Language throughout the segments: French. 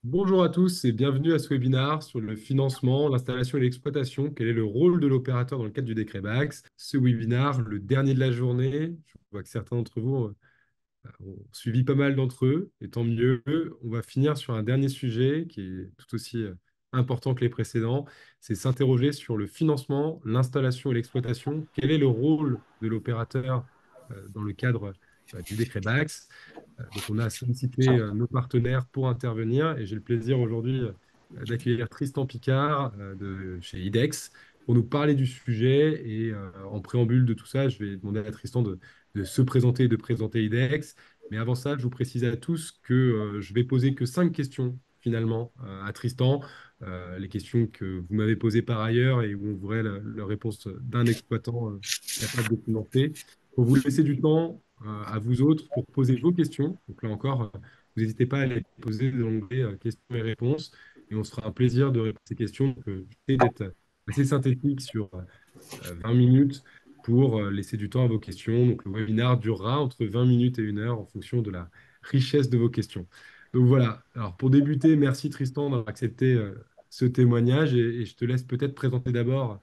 Bonjour à tous et bienvenue à ce webinaire sur le financement, l'installation et l'exploitation. Quel est le rôle de l'opérateur dans le cadre du décret BAX? Ce webinaire, le dernier de la journée, je vois que certains d'entre vous ont suivi pas mal d'entre eux, et tant mieux. On va finir sur un dernier sujet qui est tout aussi important que les précédents, c'est s'interroger sur le financement, l'installation et l'exploitation. Quel est le rôle de l'opérateur dans le cadre du décret BAX? Donc, on a sollicité nos partenaires pour intervenir et j'ai le plaisir aujourd'hui d'accueillir Tristan Picard de chez IDEX pour nous parler du sujet. Et en préambule de tout ça, je vais demander à Tristan de se présenter et de présenter IDEX. Mais avant ça, je vous précise à tous que je vais poser que 5 questions finalement à Tristan. Les questions que vous m'avez posées par ailleurs et où on voudrait la réponse d'un exploitant capable de financer. Pour vous laisser du temps à vous autres pour poser vos questions. Donc là encore, vous n'hésitez pas à les poser dans l'onglet questions et réponses. Et on se fera un plaisir de répondre à ces questions. Donc, j'essaie d'être assez synthétique sur 20 minutes pour laisser du temps à vos questions. Donc le webinaire durera entre 20 minutes et 1 heure en fonction de la richesse de vos questions. Donc voilà. Alors pour débuter, merci Tristan d'avoir accepté ce témoignage et je te laisse peut-être présenter d'abord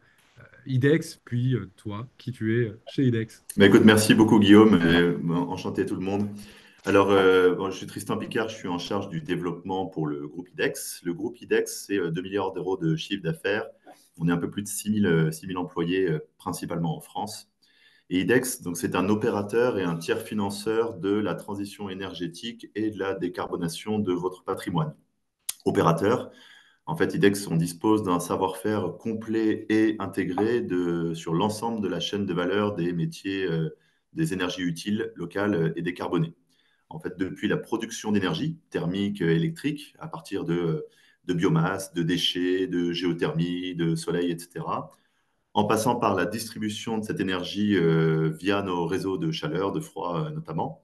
IDEX, puis toi, qui tu es chez IDEX. Écoute, merci beaucoup Guillaume, enchanté tout le monde. Alors, je suis Tristan Picard, je suis en charge du développement pour le groupe IDEX. Le groupe IDEX, c'est 2 milliards d'euros de chiffre d'affaires. On est un peu plus de 6 000 employés, principalement en France. Et IDEX, donc, c'est un opérateur et un tiers financeur de la transition énergétique et de la décarbonation de votre patrimoine. Opérateur, en fait, IDEX, on dispose d'un savoir-faire complet et intégré sur l'ensemble de la chaîne de valeur des métiers des énergies utiles, locales et décarbonées. En fait, depuis la production d'énergie thermique, électrique, à partir de biomasse, de déchets, de géothermie, de soleil, etc., en passant par la distribution de cette énergie via nos réseaux de chaleur, de froid notamment,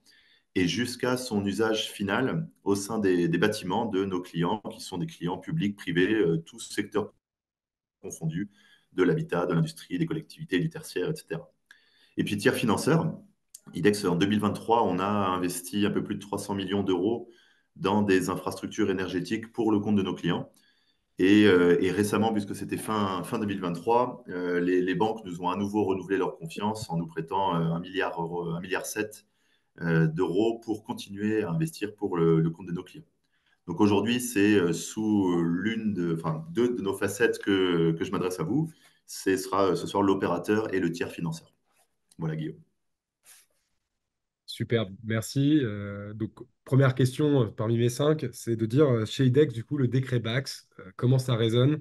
et jusqu'à son usage final au sein des bâtiments de nos clients, qui sont des clients publics, privés, tous secteurs confondus, de l'habitat, de l'industrie, des collectivités, du tertiaire, etc. Et puis tiers financeur, IDEX, en 2023, on a investi un peu plus de 300 millions d'euros dans des infrastructures énergétiques pour le compte de nos clients. Et récemment, puisque c'était fin 2023, les banques nous ont à nouveau renouvelé leur confiance en nous prêtant 1,7 milliard d'euros pour continuer à investir pour le compte de nos clients. Donc aujourd'hui, c'est sous deux de nos facettes que je m'adresse à vous. Ce sera ce soir l'opérateur et le tiers financeur. Voilà, Guillaume. Super, merci. Donc, première question parmi mes 5, c'est de dire chez IDEX, du coup, le décret BAX, comment ça résonne,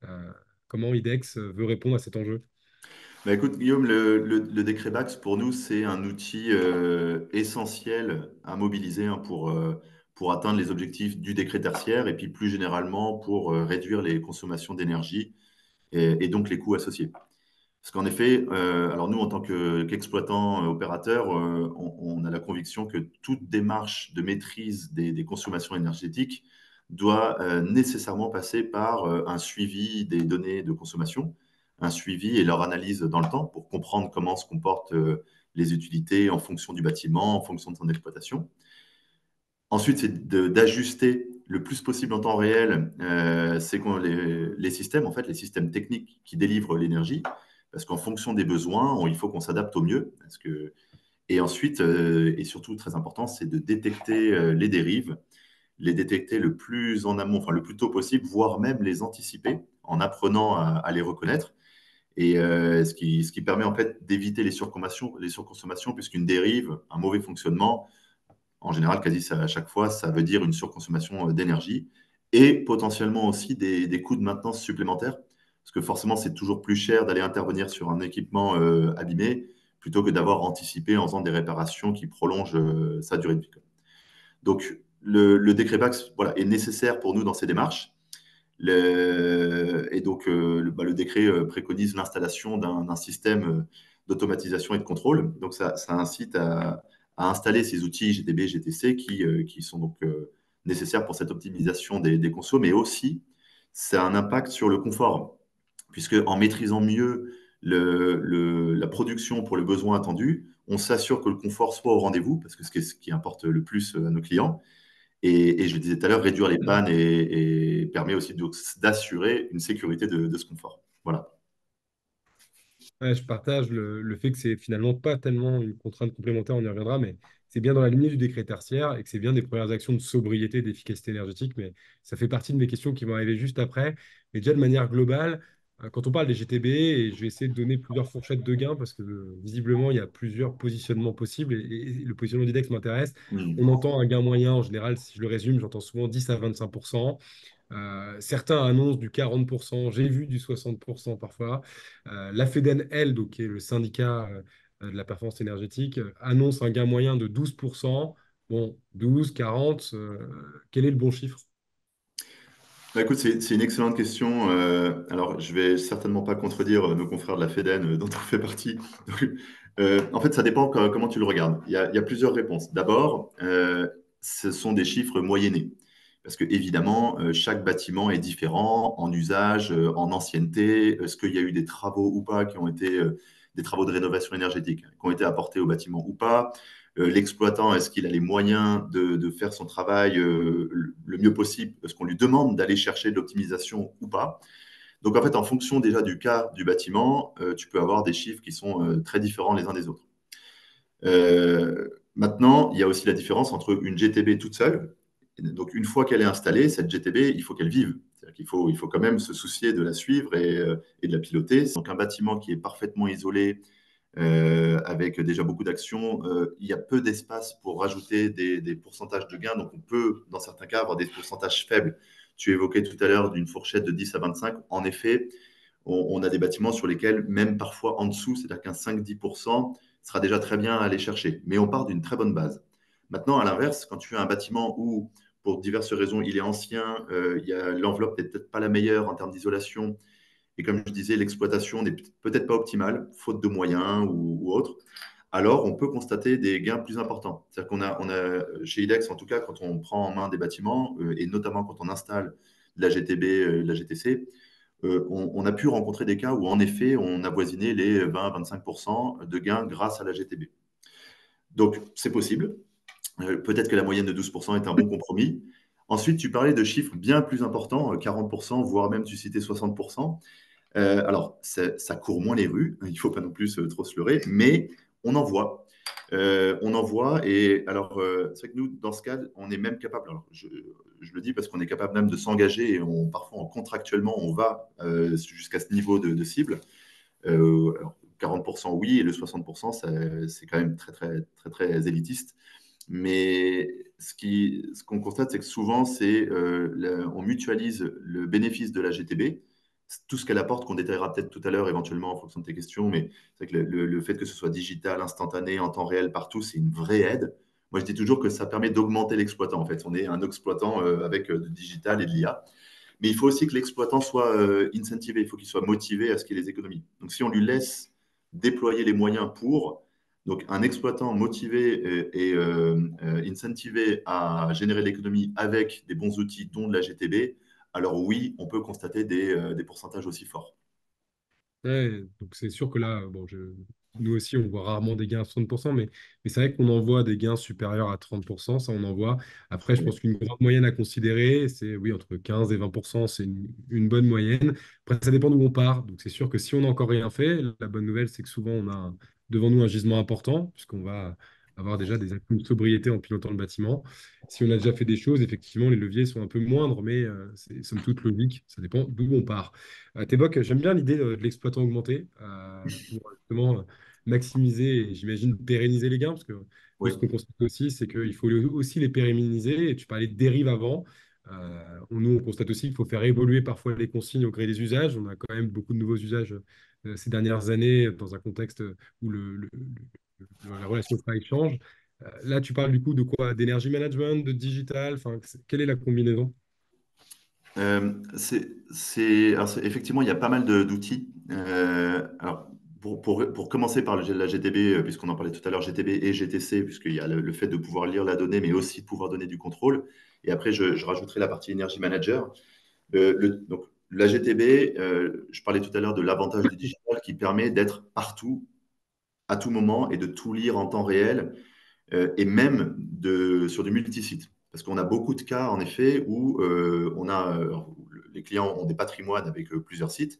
euh, comment IDEX veut répondre à cet enjeu. Bah, écoute, Guillaume, le décret BAX, pour nous, c'est un outil essentiel à mobiliser hein, pour atteindre les objectifs du décret tertiaire et puis plus généralement pour réduire les consommations d'énergie et donc les coûts associés. Parce qu'en effet, alors nous, en tant qu'exploitant opérateur, on a la conviction que toute démarche de maîtrise des consommations énergétiques doit nécessairement passer par un suivi des données de consommation, un suivi et leur analyse dans le temps pour comprendre comment se comportent les utilités en fonction du bâtiment, en fonction de son exploitation. Ensuite, c'est d'ajuster le plus possible en temps réel les systèmes, en fait, les systèmes techniques qui délivrent l'énergie, parce qu'en fonction des besoins, il faut qu'on s'adapte au mieux. Et ensuite, et surtout très important, c'est de détecter les dérives, les détecter le plus en amont, enfin le plus tôt possible, voire même les anticiper en apprenant à les reconnaître. Et ce qui permet en fait d'éviter les surconsommations, puisqu'une dérive, un mauvais fonctionnement, en général, quasi à chaque fois, ça veut dire une surconsommation d'énergie et potentiellement aussi des coûts de maintenance supplémentaires. Parce que forcément, c'est toujours plus cher d'aller intervenir sur un équipement abîmé plutôt que d'avoir anticipé en faisant des réparations qui prolongent sa durée de vie. Donc, le décret BAX voilà, est nécessaire pour nous dans ces démarches. Et donc, le décret préconise l'installation d'un système d'automatisation et de contrôle. Donc, ça incite à installer ces outils GTB, GTC qui sont donc nécessaires pour cette optimisation des consos, mais aussi, ça a un impact sur le confort, puisque en maîtrisant mieux la production pour le besoin attendu, on s'assure que le confort soit au rendez-vous, parce que ce qui importe le plus à nos clients. Et je le disais tout à l'heure, réduire les pannes et permet aussi d'assurer une sécurité de ce confort. Voilà. Ouais, je partage le fait que c'est finalement pas tellement une contrainte complémentaire, on y reviendra, mais c'est bien dans la lignée du décret tertiaire et que c'est bien des premières actions de sobriété, et d'efficacité énergétique, mais ça fait partie de mes questions qui vont arriver juste après. Mais déjà de manière globale, quand on parle des GTB, et je vais essayer de donner plusieurs fourchettes de gains parce que visiblement il y a plusieurs positionnements possibles et le positionnement d'IDEX m'intéresse. On Mm. entend un gain moyen en général, si je le résume, j'entends souvent 10 à 25%. Certains annoncent du 40%, j'ai vu du 60% parfois. La FEDEN, elle, donc, qui est le syndicat de la performance énergétique, annonce un gain moyen de 12%. Bon, 12, 40, quel est le bon chiffre? Bah, écoute, c'est une excellente question. Alors, je vais certainement pas contredire nos confrères de la FEDEN, dont on fait partie. Donc, en fait, ça dépend comment tu le regardes. Il y a plusieurs réponses. D'abord, ce sont des chiffres moyennés. Parce que, évidemment, chaque bâtiment est différent en usage, en ancienneté. Est-ce qu'il y a eu des travaux ou pas qui ont été des travaux de rénovation énergétique qui ont été apportés au bâtiment ou pas? L'exploitant, est-ce qu'il a les moyens de faire son travail le mieux possible? Est-ce qu'on lui demande d'aller chercher de l'optimisation ou pas? Donc, en fait, en fonction déjà du cas du bâtiment, tu peux avoir des chiffres qui sont très différents les uns des autres. Maintenant, il y a aussi la différence entre une GTB toute seule. Donc, une fois qu'elle est installée, cette GTB, il faut qu'elle vive. C'est-à-dire qu'il faut quand même se soucier de la suivre et de la piloter. Donc, un bâtiment qui est parfaitement isolé, avec déjà beaucoup d'actions, il y a peu d'espace pour rajouter des pourcentages de gains. Donc, on peut, dans certains cas, avoir des pourcentages faibles. Tu évoquais tout à l'heure d'une fourchette de 10 à 25. En effet, on a des bâtiments sur lesquels, même parfois en dessous, c'est-à-dire qu'un 5-10% sera déjà très bien à aller chercher. Mais on part d'une très bonne base. Maintenant, à l'inverse, quand tu as un bâtiment où, pour diverses raisons, il est ancien, l'enveloppe n'est peut-être pas la meilleure en termes d'isolation, et comme je disais, l'exploitation n'est peut-être pas optimale, faute de moyens ou autre, alors on peut constater des gains plus importants. C'est-à-dire chez IDEX, en tout cas, quand on prend en main des bâtiments, et notamment quand on installe de la GTB, de la GTC, on a pu rencontrer des cas où, en effet, on avoisinait les 20-25% de gains grâce à la GTB. Donc, c'est possible. Peut-être que la moyenne de 12% est un bon compromis. Ensuite, tu parlais de chiffres bien plus importants, 40%, voire même tu citais 60%. Alors, ça court moins les rues, il ne faut pas non plus trop se leurrer, mais on en voit. On en voit, et alors, c'est vrai que nous, dans ce cas, on est même capable, alors je le dis parce qu'on est capable même de s'engager, et parfois, contractuellement, on va jusqu'à ce niveau de cible. Alors, 40% oui, et le 60%, c'est quand même très, très, très, très élitiste. Mais ce qu'on constate, c'est que souvent, on mutualise le bénéfice de la GTB, tout ce qu'elle apporte, qu'on détaillera peut-être tout à l'heure éventuellement en fonction de tes questions, mais c'est vrai que le fait que ce soit digital, instantané, en temps réel, partout, c'est une vraie aide. Moi, je dis toujours que ça permet d'augmenter l'exploitant. En fait, on est un exploitant avec du digital et de l'IA. Mais il faut aussi que l'exploitant soit incentivé, il faut qu'il soit motivé à ce qu'il y ait les économies. Donc, si on lui laisse déployer les moyens pour, donc un exploitant motivé et incentivé à générer l'économie avec des bons outils, dont de la GTB, alors oui, on peut constater des pourcentages aussi forts. Ouais, donc c'est sûr que là, bon, nous aussi, on voit rarement des gains à 60%, mais c'est vrai qu'on en voit des gains supérieurs à 30%, ça on en voit. Après, je Oui. pense qu'une grande moyenne à considérer, c'est oui, entre 15 et 20%, c'est une bonne moyenne. Après, ça dépend d'où on part. Donc c'est sûr que si on n'a encore rien fait, la bonne nouvelle, c'est que souvent on a devant nous un gisement important, puisqu'on va avoir déjà des actions de sobriété en pilotant le bâtiment. Si on a déjà fait des choses, effectivement, les leviers sont un peu moindres, mais c'est somme toute logique. Ça dépend d'où on part. T'évoques, j'aime bien l'idée de l'exploitant augmenté pour justement maximiser et j'imagine pérenniser les gains parce que nous, Oui. ce qu'on constate aussi, c'est qu'il faut aussi les pérenniser. Et tu parlais de dérive avant. Nous, on constate aussi qu'il faut faire évoluer parfois les consignes au gré des usages. On a quand même beaucoup de nouveaux usages ces dernières années dans un contexte où la relation travail change. Là, tu parles du coup de quoi? D'énergie management, de digital? Enfin, quelle est la combinaison? Effectivement, il y a pas mal d'outils. Alors, pour commencer par la GTB, puisqu'on en parlait tout à l'heure, GTB et GTC, puisqu'il y a le fait de pouvoir lire la donnée, mais aussi de pouvoir donner du contrôle. Et après, je rajouterai la partie Energy Manager. Donc, la GTB, je parlais tout à l'heure de l'avantage du digital qui permet d'être partout, à tout moment, et de tout lire en temps réel, et même sur du multisite. Parce qu'on a beaucoup de cas, en effet, où les clients ont des patrimoines avec plusieurs sites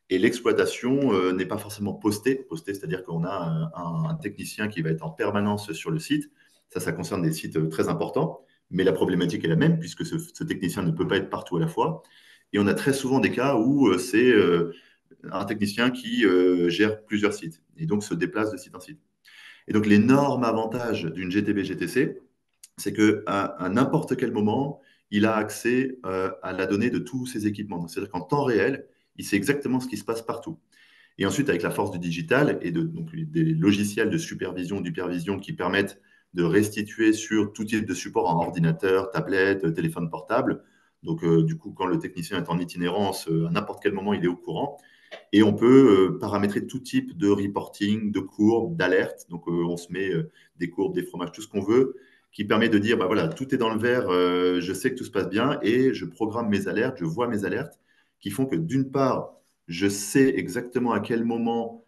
et l'exploitation n'est pas forcément postée. Postée, c'est-à-dire qu'on a un technicien qui va être en permanence sur le site. Ça concerne des sites très importants, mais la problématique est la même puisque ce technicien ne peut pas être partout à la fois. Et on a très souvent des cas où c'est un technicien qui gère plusieurs sites et donc se déplace de site en site. Et donc l'énorme avantage d'une GTB GTC, c'est qu'à n'importe quel moment, il a accès à la donnée de tous ses équipements. C'est-à-dire qu'en temps réel, il sait exactement ce qui se passe partout. Et ensuite, avec la force du digital et donc, des logiciels de supervision, d'hypervision qui permettent de restituer sur tout type de support en ordinateur, tablette, téléphone portable. Donc, du coup, quand le technicien est en itinérance, à n'importe quel moment, il est au courant. Et on peut paramétrer tout type de reporting, de courbes, d'alertes. Donc, on se met des courbes, des fromages, tout ce qu'on veut, qui permet de dire, bah voilà, tout est dans le vert, je sais que tout se passe bien, et je programme mes alertes, je vois mes alertes, qui font que d'une part, je sais exactement à quel moment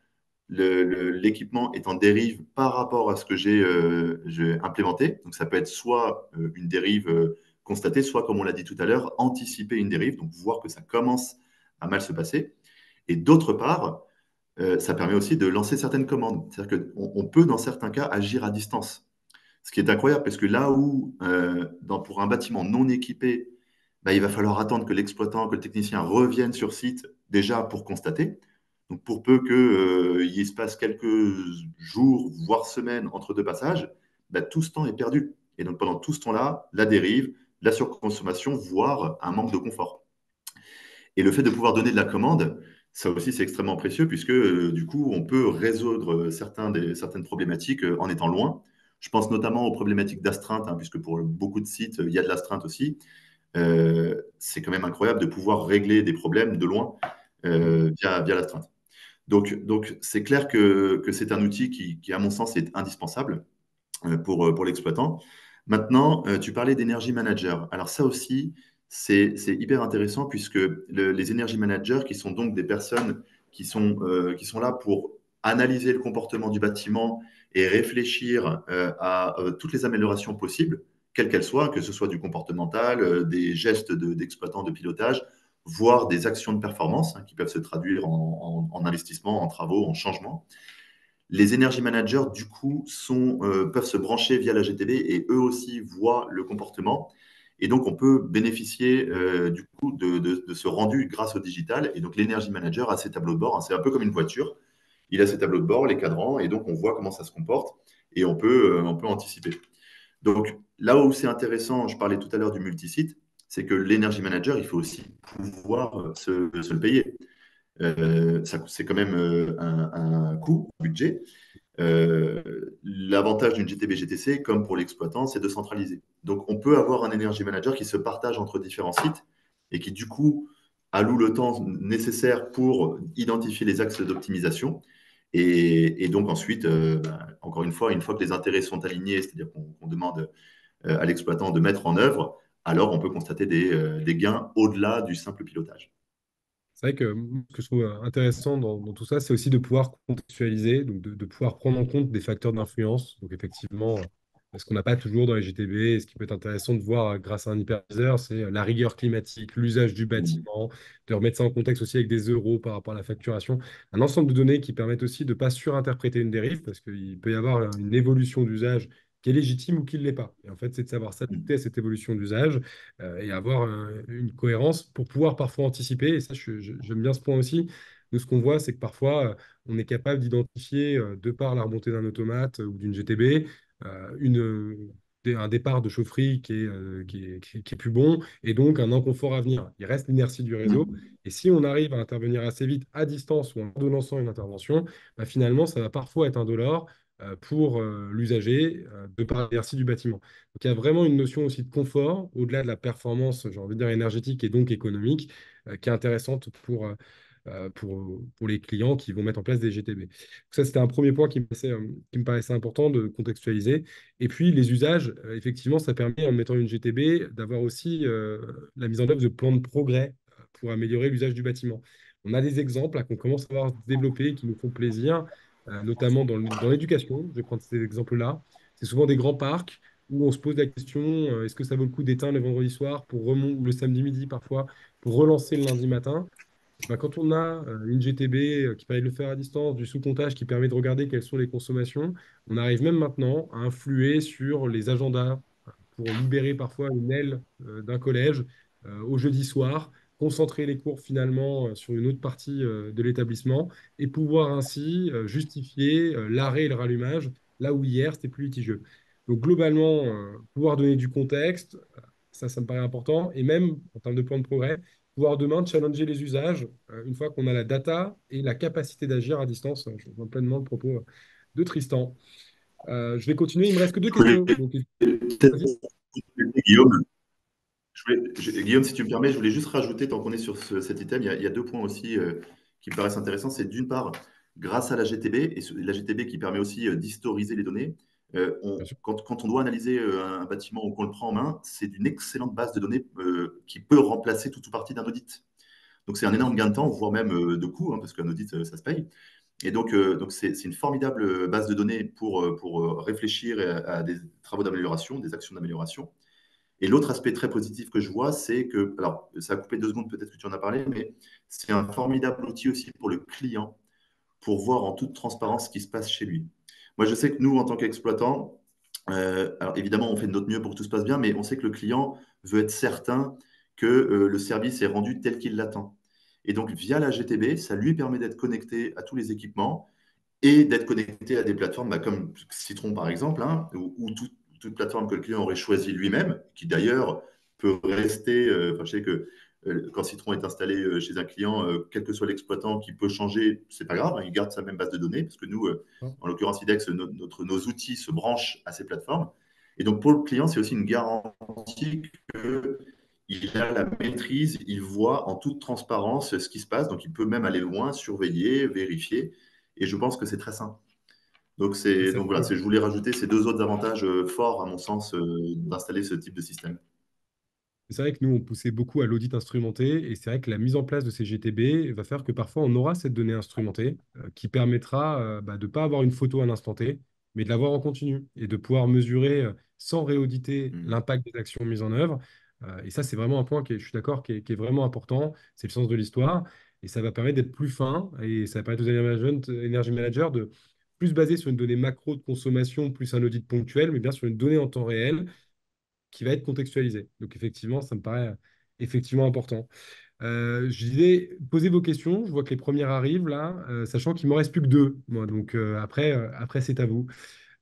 l'équipement est en dérive par rapport à ce que j'ai implémenté. Donc, ça peut être soit une dérive constatée, soit, comme on l'a dit tout à l'heure, anticiper une dérive, donc voir que ça commence à mal se passer. Et d'autre part, ça permet aussi de lancer certaines commandes. C'est-à-dire qu'on peut, dans certains cas, agir à distance. Ce qui est incroyable, parce que là où, pour un bâtiment non équipé, bah, il va falloir attendre que l'exploitant, que le technicien revienne sur site déjà pour constater. Donc, pour peu qu'il se passe quelques jours, voire semaines entre deux passages, bah, tout ce temps est perdu. Et donc, pendant tout ce temps-là, la dérive, la surconsommation, voire un manque de confort. Et le fait de pouvoir donner de la commande, ça aussi, c'est extrêmement précieux puisque du coup, on peut résoudre certaines problématiques en étant loin. Je pense notamment aux problématiques d'astreinte, hein, puisque pour beaucoup de sites, il y a de l'astreinte aussi. C'est quand même incroyable de pouvoir régler des problèmes de loin via l'astreinte. Donc c'est clair que c'est un outil qui, à mon sens, est indispensable pour l'exploitant. Maintenant, tu parlais d'énergie manager. Alors ça aussi, c'est hyper intéressant puisque les energy managers, qui sont donc des personnes qui sont là pour analyser le comportement du bâtiment et réfléchir à toutes les améliorations possibles, quelles qu'elles soient, que ce soit du comportemental, des gestes d'exploitant, de pilotage, voire des actions de performance hein, qui peuvent se traduire en investissement, en travaux, en changement. Les energy managers, du coup, peuvent se brancher via la GTB et eux aussi voient le comportement. Et donc, on peut bénéficier du coup de ce rendu grâce au digital. Et donc, l'energy manager a ses tableaux de bord, hein. C'est un peu comme une voiture. Il a ses tableaux de bord, les cadrans, et donc on voit comment ça se comporte et on peut anticiper. Donc, là où c'est intéressant, je parlais tout à l'heure du multisite, c'est que l'energy manager, il faut aussi pouvoir se le payer. C'est quand même un coût, un budget. L'avantage d'une GTB GTC, comme pour l'exploitant, c'est de centraliser. Donc, on peut avoir un energy manager qui se partage entre différents sites et qui, du coup, alloue le temps nécessaire pour identifier les axes d'optimisation. Et donc, ensuite, encore une fois que les intérêts sont alignés, c'est-à-dire qu'on demande à l'exploitant de mettre en œuvre, alors on peut constater des gains au-delà du simple pilotage. C'est vrai que ce que je trouve intéressant dans tout ça, c'est aussi de pouvoir contextualiser, donc de pouvoir prendre en compte des facteurs d'influence. Donc effectivement, ce qu'on n'a pas toujours dans les GTB, et ce qui peut être intéressant de voir grâce à un hyperviseur, c'est la rigueur climatique, l'usage du Mm. bâtiment, de remettre ça en contexte aussi avec des euros par rapport à la facturation. Un ensemble de données qui permettent aussi de ne pas surinterpréter une dérive, parce qu'il peut y avoir une évolution d'usage qui est légitime ou qui ne l'est pas. Et en fait, c'est de savoir Mm. s'adapter à cette évolution d'usage et avoir une cohérence pour pouvoir parfois anticiper. Et ça, j'aime bien ce point aussi. Nous, ce qu'on voit, c'est que parfois, on est capable d'identifier, de par la remontée d'un automate ou d'une GTB, un départ de chaufferie qui est plus bon et donc un inconfort à venir. Il reste l'inertie du réseau. Mm. Et si on arrive à intervenir assez vite à distance ou en ordonnançant une intervention, bah, finalement, ça va parfois être indolore pour l'usager de par l'inertie du bâtiment. Donc, il y a vraiment une notion aussi de confort, au-delà de la performance, j'ai envie de dire énergétique et donc économique, qui est intéressante pour les clients qui vont mettre en place des GTB. Donc ça, c'était un premier point qui me paraissait important de contextualiser. Et puis, les usages, effectivement, ça permet, en mettant une GTB, d'avoir aussi la mise en œuvre de plans de progrès pour améliorer l'usage du bâtiment. On a des exemples là, qu'on commence à voir se développer qui nous font plaisir, notamment dans l'éducation. Je vais prendre ces exemples-là. C'est souvent des grands parcs où on se pose la question, est-ce que ça vaut le coup d'éteindre le vendredi soir pour remonter, ou le samedi midi parfois, pour relancer le lundi matin? Bah, quand on a une GTB qui permet de le faire à distance, du sous-comptage qui permet de regarder quelles sont les consommations, on arrive même maintenant à influer sur les agendas pour libérer parfois une aile d'un collège au jeudi soir, concentrer les cours finalement sur une autre partie de l'établissement et pouvoir ainsi justifier l'arrêt et le rallumage là où hier c'était plus litigieux. Donc globalement, pouvoir donner du contexte, ça me paraît important, et même en termes de plan de progrès, pouvoir demain challenger les usages une fois qu'on a la data et la capacité d'agir à distance. Je rejoins pleinement le propos de Tristan. Je vais continuer, il me reste que deux Je voulais questions. Donc, peut-être, vas-y. Guillaume, Guillaume, si tu me permets, je voulais juste rajouter, tant qu'on est sur cet item, il y a deux points aussi qui me paraissent intéressants. C'est d'une part, grâce à la GTB, et la GTB qui permet aussi d'historiser les données, Bien sûr. quand on doit analyser un bâtiment ou qu'on le prend en main, c'est d'une excellente base de données qui peut remplacer toute ou partie d'un audit. Donc c'est un Bien énorme sûr. gain de temps, voire même de coût, hein, parce qu'un audit, ça se paye. Et donc c'est une formidable base de données pour réfléchir à des travaux d'amélioration, des actions d'amélioration. Et l'autre aspect très positif que je vois, c'est que, alors ça a coupé 2 secondes, peut-être que tu en as parlé, mais c'est un formidable outil aussi pour le client, pour voir en toute transparence ce qui se passe chez lui. Moi, je sais que nous, en tant qu'exploitants, alors évidemment, on fait de notre mieux pour que tout se passe bien, mais on sait que le client veut être certain que le service est rendu tel qu'il l'attend. Et donc, via la GTB, ça lui permet d'être connecté à tous les équipements et d'être connecté à des plateformes bah, comme Citron par exemple, hein, ou toute plateforme que le client aurait choisi lui-même, qui d'ailleurs peut rester, enfin, je sais que quand Citron est installé chez un client, quel que soit l'exploitant qui peut changer, c'est pas grave, hein, il garde sa même base de données, parce que nous, Hein. en l'occurrence IDEX, nos outils se branchent à ces plateformes. Et donc pour le client, c'est aussi une garantie qu'il a la maîtrise, il voit en toute transparence ce qui se passe, donc il peut même aller loin, surveiller, vérifier. Et je pense que c'est très sain. Donc, Et donc voilà, je voulais rajouter ces deux autres avantages forts, à mon sens, d'installer ce type de système. c'est vrai que nous, on poussait beaucoup à l'audit instrumenté, et c'est vrai que la mise en place de ces GTB va faire que parfois on aura cette donnée instrumentée qui permettra de ne pas avoir une photo à l'instant T, mais de l'avoir en continu et de pouvoir mesurer sans réauditer Mm. l'impact des actions mises en œuvre. Et ça, c'est vraiment un point je suis d'accord, qui est vraiment important. C'est le sens de l'histoire, et ça va permettre d'être plus fin, et ça va permettre aux energy managers de plus baser sur une donnée macro de consommation, plus un audit ponctuel, mais bien sur une donnée en temps réel qui va être contextualisé. Donc effectivement, ça me paraît effectivement important. Je disais, posez vos questions. Je vois que les premières arrivent là, sachant qu'il m'en reste plus que deux. Moi, donc après c'est à vous.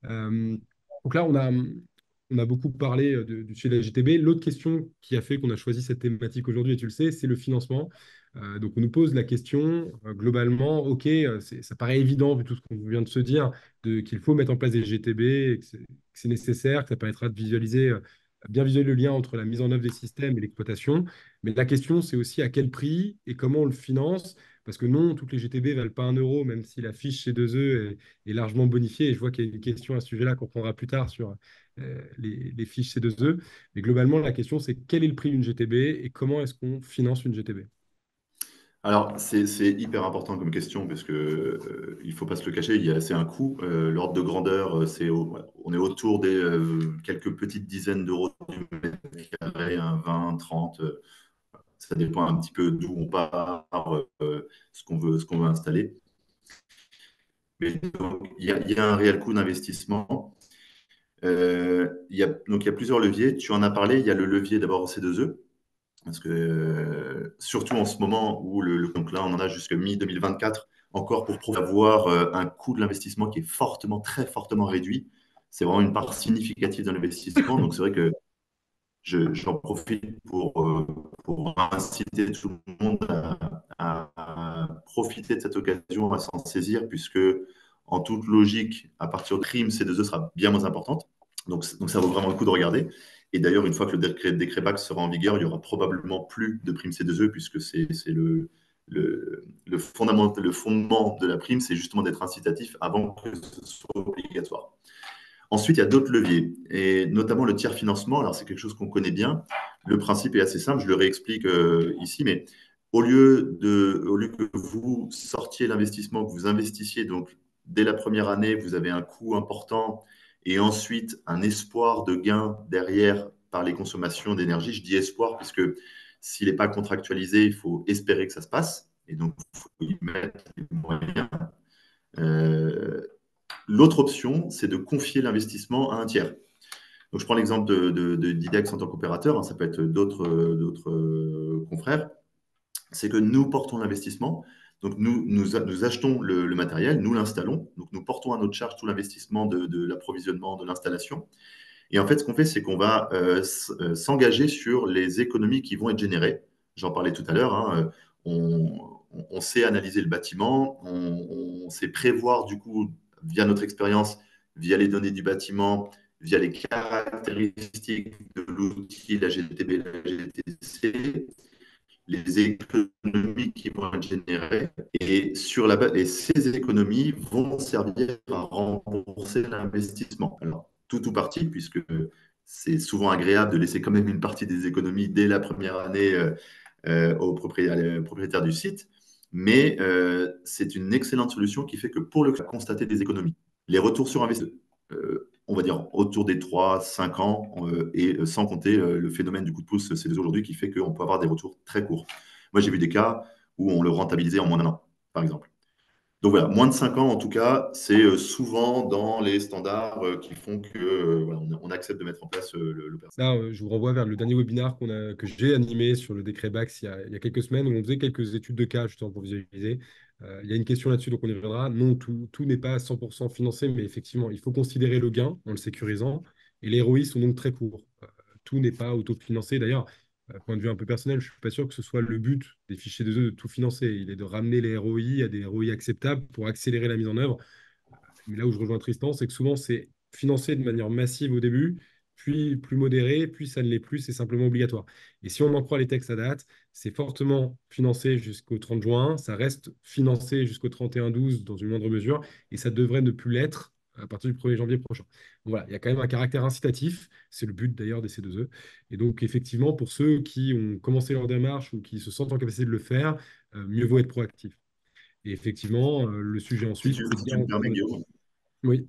Euh, donc là, on a beaucoup parlé du sujet de la GTB. L'autre question qui a fait qu'on a choisi cette thématique aujourd'hui, et tu le sais, c'est le financement. Donc on nous pose la question globalement, ok, ça paraît évident vu tout ce qu'on vient de se dire, qu'il faut mettre en place des GTB, et que c'est nécessaire, que ça permettra de visualiser, bien visualiser le lien entre la mise en œuvre des systèmes et l'exploitation. Mais la question, c'est aussi à quel prix et comment on le finance. Parce que non, toutes les GTB ne valent pas 1 euro, même si la fiche chez 2E est largement bonifié. Et je vois qu'il y a une question à ce sujet-là qu'on prendra plus tard sur les fiches C2E. Mais globalement, la question, c'est quel est le prix d'une GTB et comment est-ce qu'on finance une GTB? Alors, c'est hyper important comme question, parce que il faut pas se le cacher, c'est un coût. L'ordre de grandeur, on est autour des quelques petites dizaines d'euros du mètre carré, hein, 20, 30. Ça dépend un petit peu d'où on part, ce qu'on veut installer. Mais donc, il y a un réel coût d'investissement. Donc, il y a plusieurs leviers. Tu en as parlé. Il y a le levier d'abord C2E, parce que surtout en ce moment où donc là, on en a jusqu'à mi-2024 encore pour avoir un coût de l'investissement qui est fortement, très fortement réduit. C'est vraiment une part significative de l'investissement. Donc, c'est vrai que j'en profite pour inciter tout le monde à profiter de cette occasion, à s'en saisir, puisque en toute logique, à partir de crime, C2E sera bien moins importante. Donc ça vaut vraiment le coup de regarder. Et d'ailleurs, une fois que le décret BAC sera en vigueur, il n'y aura probablement plus de prime C2E, puisque c'est le fondement de la prime, c'est justement d'être incitatif avant que ce soit obligatoire. Ensuite, il y a d'autres leviers, et notamment le tiers financement. Alors, c'est quelque chose qu'on connaît bien. Le principe est assez simple, je le réexplique ici, mais au lieu que vous sortiez l'investissement, que vous investissiez, donc dès la première année, vous avez un coût important, et ensuite un espoir de gain derrière par les consommations d'énergie. Je dis espoir puisque s'il n'est pas contractualisé, il faut espérer que ça se passe, et donc il faut y mettre les moyens. Euh, L'autre option, c'est de confier l'investissement à un tiers. Donc, je prends l'exemple d'IDEX en tant qu'opérateur, hein, ça peut être d'autres confrères. C'est que nous portons l'investissement, donc nous achetons le matériel, nous l'installons, donc nous portons à notre charge tout l'investissement de l'approvisionnement, de l'installation. Et en fait, ce qu'on fait, c'est qu'on va s'engager sur les économies qui vont être générées. J'en parlais tout à l'heure, hein, on sait analyser le bâtiment, on sait prévoir du coup, via notre expérience, via les données du bâtiment, via les caractéristiques de l'outil, la GTB, la GTC, les économies qui vont être générées. Et ces économies vont servir à rembourser l'investissement. Alors, tout ou partie, puisque c'est souvent agréable de laisser quand même une partie des économies dès la première année au propriétaire du site. Mais c'est une excellente solution qui fait que pour le constater des économies, les retours sur investissement, on va dire autour des 3-5 ans, et sans compter le phénomène du coup de pouce C2 aujourd'hui qui fait qu'on peut avoir des retours très courts. Moi, j'ai vu des cas où on le rentabilisait en moins d'1 an, par exemple. Donc voilà, moins de 5 ans en tout cas, c'est souvent dans les standards qui font que voilà, on accepte de mettre en place le Là, je vous renvoie vers le dernier webinaire que j'ai animé sur le décret BAX il y a quelques semaines où on faisait quelques études de cas justement pour visualiser. Il y a une question là-dessus, donc on y reviendra. Non, tout n'est pas à 100% financé, mais effectivement, il faut considérer le gain en le sécurisant et les ROI sont donc très courts. Tout n'est pas autofinancé. D'ailleurs, point de vue un peu personnel, je ne suis pas sûr que ce soit le but des fichiers de de tout financer. Il est de ramener les ROI à des ROI acceptables pour accélérer la mise en œuvre. Mais là où je rejoins Tristan, c'est que souvent, c'est financé de manière massive au début, puis plus modéré, puis ça ne l'est plus, c'est simplement obligatoire. Et si on en croit les textes à date, c'est fortement financé jusqu'au 30 juin, ça reste financé jusqu'au 31-12 dans une moindre mesure, et ça devrait ne plus l'être à partir du 1er janvier prochain. Donc voilà, il y a quand même un caractère incitatif, c'est le but d'ailleurs des C2E. Et donc effectivement, pour ceux qui ont commencé leur démarche ou qui se sentent en capacité de le faire, mieux vaut être proactif. Et effectivement, le sujet Si ensuite, tu, c'est de si tu me garantir permets, notre... Guillaume, Oui.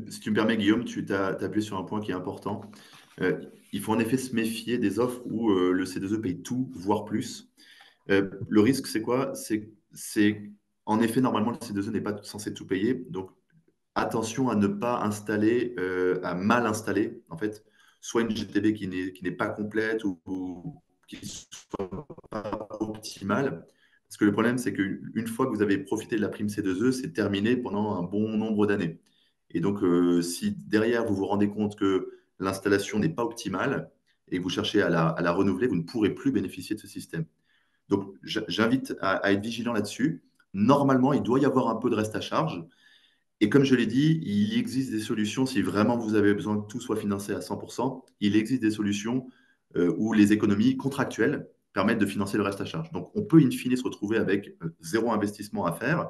si tu me permets, Guillaume, tu t'as appuyé sur un point qui est important. Euh, il faut en effet se méfier des offres où le C2E paye tout, voire plus. Le risque, c'est quoi? C'est en effet, normalement, le C2E n'est pas censé tout payer. Donc, attention à ne pas installer, à mal installer, en fait, soit une GTB qui n'est pas complète ou qui ne soit pas optimale. Parce que le problème, c'est qu'une fois que vous avez profité de la prime C2E, c'est terminé pendant un bon nombre d'années. Et donc, si derrière, vous vous rendez compte que l'installation n'est pas optimale et que vous cherchez à la renouveler, vous ne pourrez plus bénéficier de ce système. Donc, j'invite à être vigilant là-dessus. Normalement, il doit y avoir un peu de reste à charge. Et comme je l'ai dit, il existe des solutions, si vraiment vous avez besoin que tout soit financé à 100%, il existe des solutions où les économies contractuelles permettent de financer le reste à charge. Donc, on peut in fine se retrouver avec zéro investissement à faire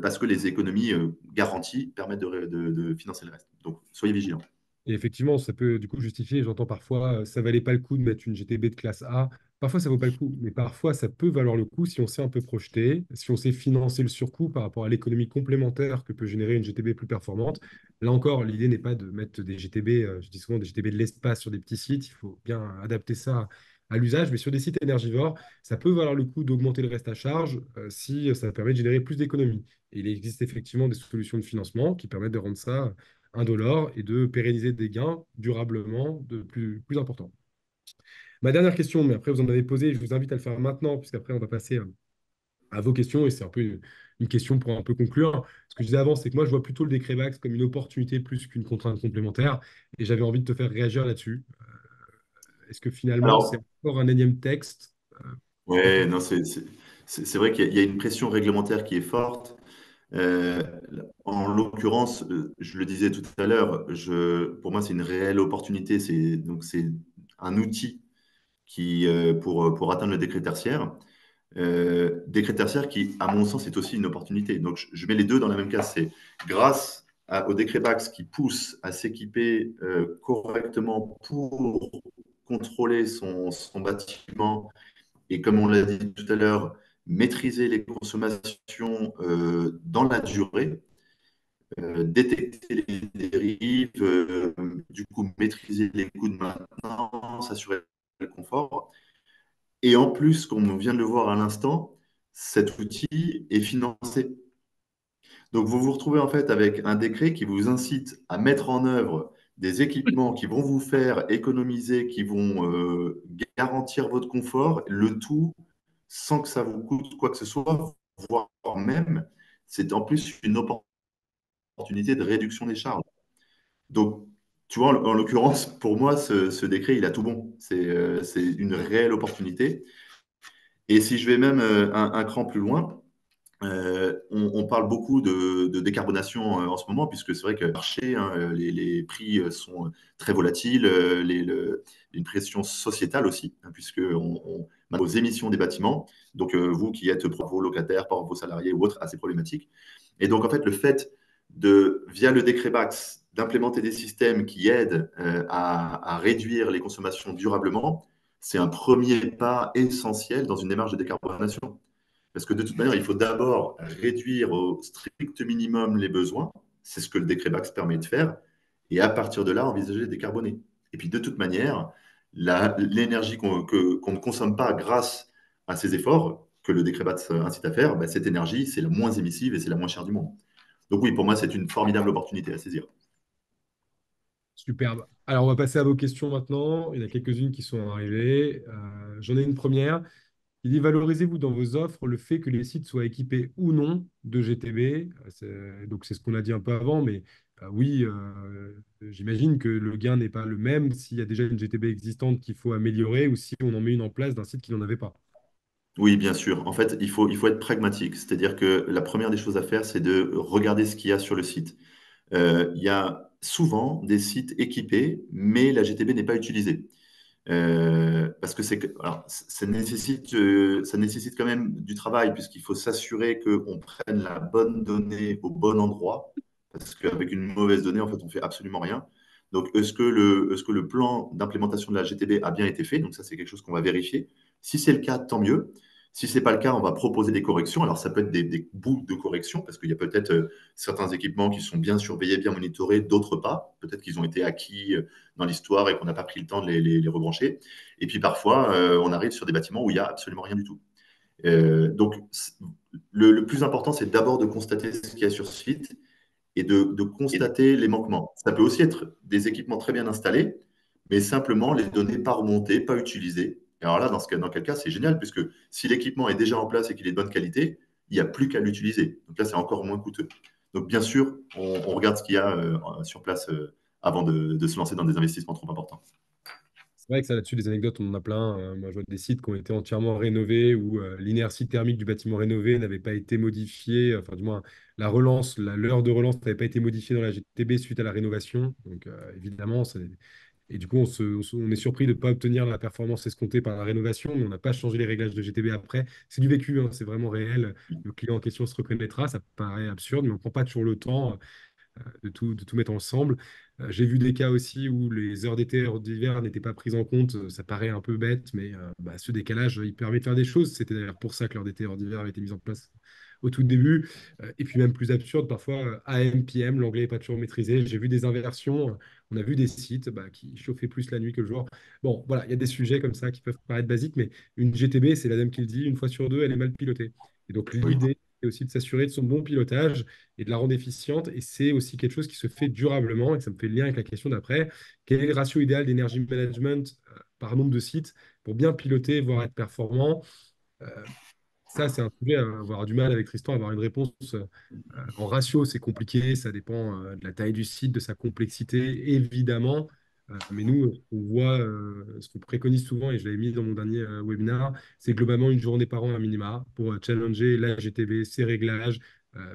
parce que les économies garanties permettent de financer le reste. Donc, soyez vigilants. Et effectivement, ça peut du coup justifier, j'entends parfois, ça valait pas le coup de mettre une GTB de classe A. Parfois, ça vaut pas le coup, mais parfois, ça peut valoir le coup si on sait un peu projeter, si on sait financer le surcoût par rapport à l'économie complémentaire que peut générer une GTB plus performante. Là encore, l'idée n'est pas de mettre des GTB, je dis souvent des GTB de l'espace sur des petits sites, il faut bien adapter ça à l'usage, mais sur des sites énergivores, ça peut valoir le coup d'augmenter le reste à charge si ça permet de générer plus d'économies. Et il existe effectivement des solutions de financement qui permettent de rendre ça indolore et de pérenniser des gains durablement de plus importants. Ma dernière question, mais après vous en avez posé, je vous invite à le faire maintenant, puisqu'après on va passer à vos questions, et c'est un peu une question pour un peu conclure. Ce que je disais avant, c'est que moi je vois plutôt le décret Bax comme une opportunité plus qu'une contrainte complémentaire, et j'avais envie de te faire réagir là-dessus. Est-ce que finalement c'est Alors, encore un énième texte pour ouais, non, c'est vrai qu'il y a une pression réglementaire qui est forte. Euh, En l'occurrence, je le disais tout à l'heure, pour moi, c'est une réelle opportunité. Donc c'est un outil pour atteindre le décret tertiaire. Décret tertiaire qui, à mon sens, est aussi une opportunité. Donc, je mets les deux dans la même case. C'est grâce au décret BAX qui pousse à s'équiper correctement pour contrôler son bâtiment et, comme on l'a dit tout à l'heure, maîtriser les consommations dans la durée. détecter les dérives, du coup maîtriser les coûts de maintenance, assurer le confort. Et en plus, comme on vient de le voir à l'instant, cet outil est financé. Donc vous vous retrouvez en fait avec un décret qui vous incite à mettre en œuvre des équipements qui vont vous faire économiser, qui vont garantir votre confort, le tout sans que ça vous coûte quoi que ce soit, voire même, c'est en plus une opportunité de réduction des charges. Donc, tu vois, en l'occurrence, pour moi, ce décret, il a tout bon. C'est une réelle opportunité. Et si je vais même un cran plus loin, on parle beaucoup de décarbonation en ce moment, puisque c'est vrai que le marché, hein, les prix sont très volatiles, une pression sociétale aussi, hein, puisque aux émissions des bâtiments, donc vous qui êtes par vos locataires, par vos salariés ou autres, assez problématique. Et donc, en fait, le fait via le décret Bax, d'implémenter des systèmes qui aident à réduire les consommations durablement, c'est un premier pas essentiel dans une démarche de décarbonation. Parce que de toute manière, il faut d'abord réduire au strict minimum les besoins. C'est ce que le décret Bax permet de faire. Et à partir de là, envisager de décarboner. Et puis de toute manière, l'énergie qu'on ne consomme pas grâce à ces efforts que le décret Bax incite à faire, bah, cette énergie, c'est la moins émissive et c'est la moins chère du monde. Donc oui, pour moi, c'est une formidable opportunité à saisir. Superbe. Alors, on va passer à vos questions maintenant. Il y en a quelques-unes qui sont arrivées. J'en ai une première. Il dit valorisez-vous dans vos offres le fait que les sites soient équipés ou non de GTB. Donc, c'est ce qu'on a dit un peu avant, mais oui, j'imagine que le gain n'est pas le même s'il y a déjà une GTB existante qu'il faut améliorer ou si on en met une en place d'un site qui n'en avait pas. Oui, bien sûr. En fait, il faut être pragmatique. C'est-à-dire que la première des choses à faire, c'est de regarder ce qu'il y a sur le site. Il y a souvent des sites équipés, mais la GTB n'est pas utilisée. Parce que alors, ça nécessite quand même du travail, puisqu'il faut s'assurer qu'on prenne la bonne donnée au bon endroit, parce qu'avec une mauvaise donnée, en fait, on fait absolument rien. Donc, est-ce que le plan d'implémentation de la GTB a bien été fait? Donc, ça, c'est quelque chose qu'on va vérifier. Si c'est le cas, tant mieux. Si ce n'est pas le cas, on va proposer des corrections. Alors, ça peut être des bouts de correction, parce qu'il y a peut-être certains équipements qui sont bien surveillés, bien monitorés, d'autres pas. Peut-être qu'ils ont été acquis dans l'histoire et qu'on n'a pas pris le temps de les rebrancher. Et puis parfois, on arrive sur des bâtiments où il n'y a absolument rien du tout. Donc, le plus important, c'est d'abord de constater ce qu'il y a sur site et de constater les manquements. Ça peut aussi être des équipements très bien installés, mais simplement les données pas remontées, pas utilisées. Et alors là, dans quel cas, c'est génial, puisque si l'équipement est déjà en place et qu'il est de bonne qualité, il n'y a plus qu'à l'utiliser. Donc là, c'est encore moins coûteux. Donc bien sûr, on regarde ce qu'il y a sur place avant de se lancer dans des investissements trop importants. C'est vrai que ça, là-dessus, des anecdotes, on en a plein. Moi, je vois des sites qui ont été entièrement rénovés où l'inertie thermique du bâtiment rénové n'avait pas été modifiée. Enfin, du moins, l'heure de relance n'avait pas été modifiée dans la GTB suite à la rénovation. Donc, évidemment, et du coup, on est surpris de ne pas obtenir la performance escomptée par la rénovation, mais on n'a pas changé les réglages de GTB après. C'est du vécu, hein, c'est vraiment réel. Le client en question se reconnaîtra. Ça paraît absurde, mais on ne prend pas toujours le temps de tout mettre ensemble. J'ai vu des cas aussi où les heures d'été et heures d'hiver n'étaient pas prises en compte. Ça paraît un peu bête, mais bah, ce décalage, il permet de faire des choses. C'était d'ailleurs pour ça que l'heure d'été et heure d'hiver avait été mise en place au tout début. Et puis même plus absurde, parfois AM, PM, l'anglais n'est pas toujours maîtrisé. J'ai vu des inversions. On a vu des sites bah, qui chauffaient plus la nuit que le jour. Bon, voilà, il y a des sujets comme ça qui peuvent paraître basiques, mais une GTB, c'est la dame qui le dit, une fois sur deux, elle est mal pilotée. Et donc Oui. l'idée, c'est aussi de s'assurer de son bon pilotage et de la rendre efficiente. Et c'est aussi quelque chose qui se fait durablement. Et ça me fait le lien avec la question d'après. Quel est le ratio idéal d'énergie management par nombre de sites pour bien piloter, voire être performant? Euh, Ça, c'est un sujet à avoir du mal avec Tristan, à avoir une réponse. En ratio, c'est compliqué, ça dépend de la taille du site, de sa complexité, évidemment. Mais nous, ce qu'on voit, ce qu'on préconise souvent, et je l'avais mis dans mon dernier webinaire, c'est globalement une journée par an à minima pour challenger la GTB, ses réglages,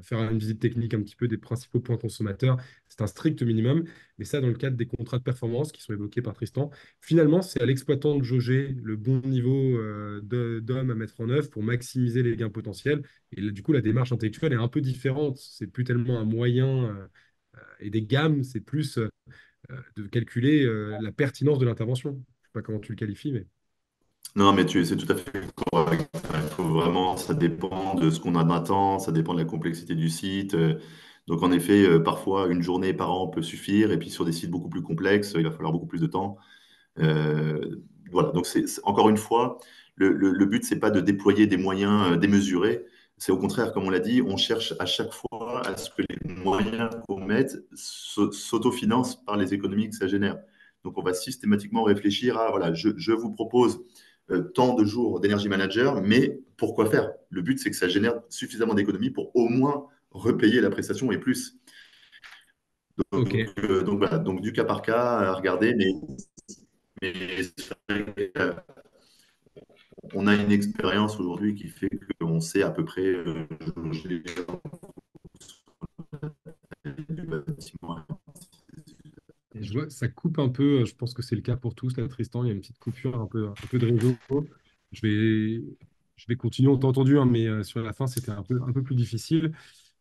faire une visite technique un petit peu des principaux points consommateurs. C'est un strict minimum, mais ça, dans le cadre des contrats de performance qui sont évoqués par Tristan, finalement, c'est à l'exploitant de jauger le bon niveau d'homme à mettre en œuvre pour maximiser les gains potentiels. Et là, du coup, la démarche intellectuelle est un peu différente. C'est plus tellement un moyen et des gammes, c'est plus de calculer la pertinence de l'intervention. Je ne sais pas comment tu le qualifies, mais Non, mais c'est tout à fait correct. Il faut vraiment, ça dépend de ce qu'on en attend, ça dépend de la complexité du site. Donc en effet, parfois une journée par an peut suffire, et puis sur des sites beaucoup plus complexes, il va falloir beaucoup plus de temps. Euh, voilà, donc encore une fois, le but, c'est pas de déployer des moyens démesurés. C'est au contraire, comme on l'a dit, on cherche à chaque fois à ce que les moyens qu'on mette s'autofinancent par les économies que ça génère. Donc on va systématiquement réfléchir à, voilà, je vous propose tant de jours d'énergie manager, mais pourquoi faire? Le but, c'est que ça génère suffisamment d'économies pour au moins repayer la prestation et plus. Ok. Donc voilà, donc du cas par cas à regarder, mais c'est vrai que, on a une expérience aujourd'hui qui fait qu'on sait à peu près jauger les gens du bâtiment. Et je vois, ça coupe un peu, je pense que c'est le cas pour tous, là, Tristan, il y a une petite coupure, un peu de réseau. Je vais, je vais continuer, on t'a entendu, hein, mais sur la fin, c'était un peu plus difficile.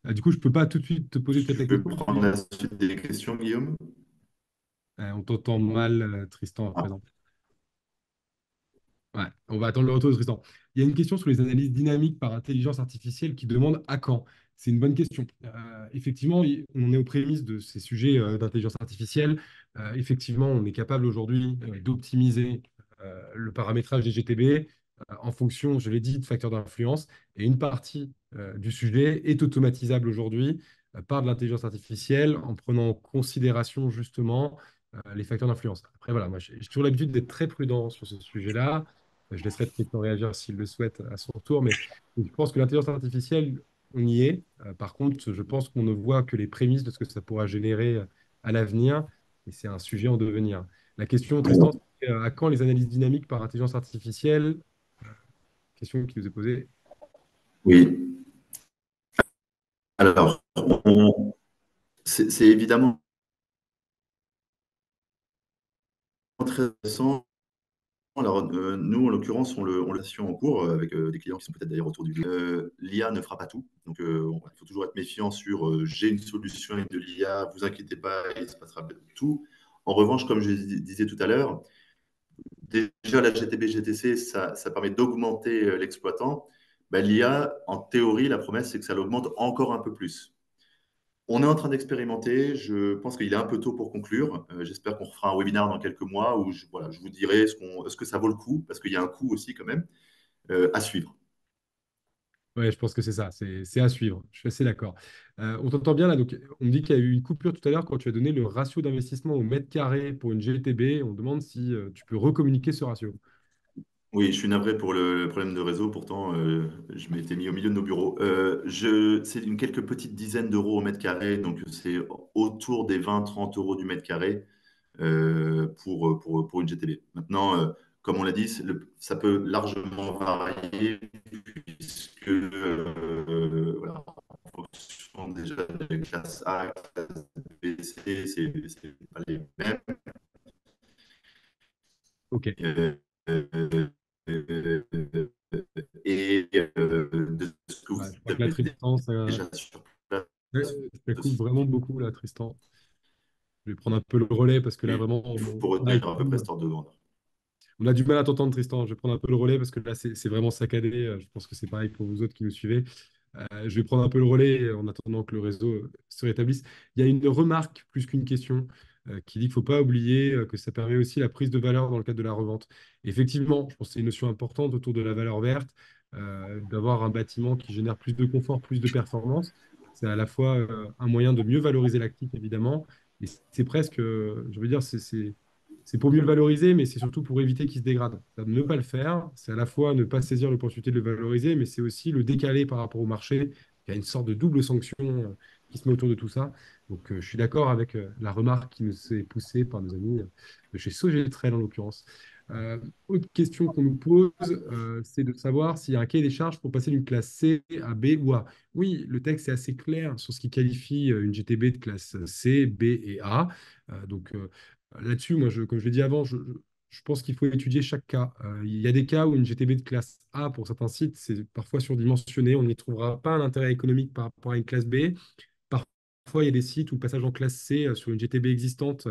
Du coup, je peux pas tout de suite te poser peut-être Je la peux question. prendre la suite des questions, Guillaume? On t'entend mal, Tristan, à Ah, présent. Ouais, on va attendre le retour de Tristan. Il y a une question sur les analyses dynamiques par intelligence artificielle qui demande à quand? C'est une bonne question. Effectivement, on est aux prémices de ces sujets d'intelligence artificielle. Effectivement, on est capable aujourd'hui d'optimiser le paramétrage des GTB en fonction, je l'ai dit, de facteurs d'influence. Et une partie du sujet est automatisable aujourd'hui par de l'intelligence artificielle en prenant en considération justement les facteurs d'influence. Après, voilà, moi, j'ai toujours l'habitude d'être très prudent sur ce sujet-là. Je laisserai Tristan réagir s'il le souhaite à son tour, mais je pense que l'intelligence artificielle, on y est. Par contre, je pense qu'on ne voit que les prémices de ce que ça pourra générer à l'avenir, et c'est un sujet en devenir. La question, Tristan, c'est à quand les analyses dynamiques par intelligence artificielle? Question qui nous est posée. oui. Alors, c'est évidemment très intéressant. Alors, nous, en l'occurrence, on l'a su en cours avec des clients qui sont peut-être d'ailleurs autour du l'IA ne fera pas tout. Donc, il faut toujours être méfiant sur j'ai une solution avec de l'IA, vous inquiétez pas, il se passera tout. En revanche, comme je disais tout à l'heure, déjà la GTB GTC, ça permet d'augmenter l'exploitant. Bah, l'IA, en théorie, la promesse, c'est que ça l'augmente encore un peu plus. On est en train d'expérimenter. Je pense qu'il est un peu tôt pour conclure. J'espère qu'on refera un webinaire dans quelques mois où voilà, je vous dirai ce que ça vaut le coup, parce qu'il y a un coût aussi quand même à suivre. Ouais, je pense que c'est ça, c'est à suivre. Je suis assez d'accord. On t'entend bien là, donc on me dit qu'il y a eu une coupure tout à l'heure quand tu as donné le ratio d'investissement au mètre carré pour une GTB. On demande si tu peux recommuniquer ce ratio. Oui, je suis navré pour le problème de réseau. Pourtant, je m'étais mis au milieu de nos bureaux. C'est une quelques petites dizaines d'euros au mètre carré, donc c'est autour des 20-30 € du mètre carré pour une GTB. Maintenant, comme on l'a dit, ça peut largement varier puisque voilà, en fonction déjà des classes A, classe B, C, c'est pas les mêmes. Ok. Euh, euh, euh, et de ce que Ouais, vous je crois que la avez Tristan, déjà sur place ça coupe aussi, vraiment beaucoup là, Tristan. Je vais prendre un peu le relais parce que là, il vraiment, faut on n'arrive retenir à peu près plus. cet ordre de grandeur. On a du mal à t'entendre, Tristan. Je vais prendre un peu le relais parce que là, c'est vraiment saccadé. Je pense que c'est pareil pour vous autres qui nous suivez. Je vais prendre un peu le relais en attendant que le réseau se rétablisse. Il y a une remarque plus qu'une question qui dit qu'il ne faut pas oublier que ça permet aussi la prise de valeur dans le cadre de la revente. Effectivement, je pense que c'est une notion importante autour de la valeur verte, d'avoir un bâtiment qui génère plus de confort, plus de performance. C'est à la fois un moyen de mieux valoriser l'actif, évidemment, et c'est presque, je veux dire, c'est pour mieux le valoriser, mais c'est surtout pour éviter qu'il se dégrade. Ne pas le faire, c'est à la fois ne pas saisir l'opportunité de le valoriser, mais c'est aussi le décaler par rapport au marché. Il y a une sorte de double sanction qui se met autour de tout ça. Donc, je suis d'accord avec la remarque qui nous est poussée par nos amis de chez Sogetrel, en l'occurrence. Autre question qu'on nous pose, c'est de savoir s'il y a un cahier des charges pour passer d'une classe C à B ou A. Oui, le texte est assez clair sur ce qui qualifie une GTB de classe C, B et A. Là-dessus, moi, comme je l'ai dit avant, je pense qu'il faut étudier chaque cas. Il y a des cas où une GTB de classe A, pour certains sites, c'est parfois surdimensionné. On n'y trouvera pas un intérêt économique par rapport à une classe B. Parfois, il y a des sites où le passage en classe C sur une GTB existante,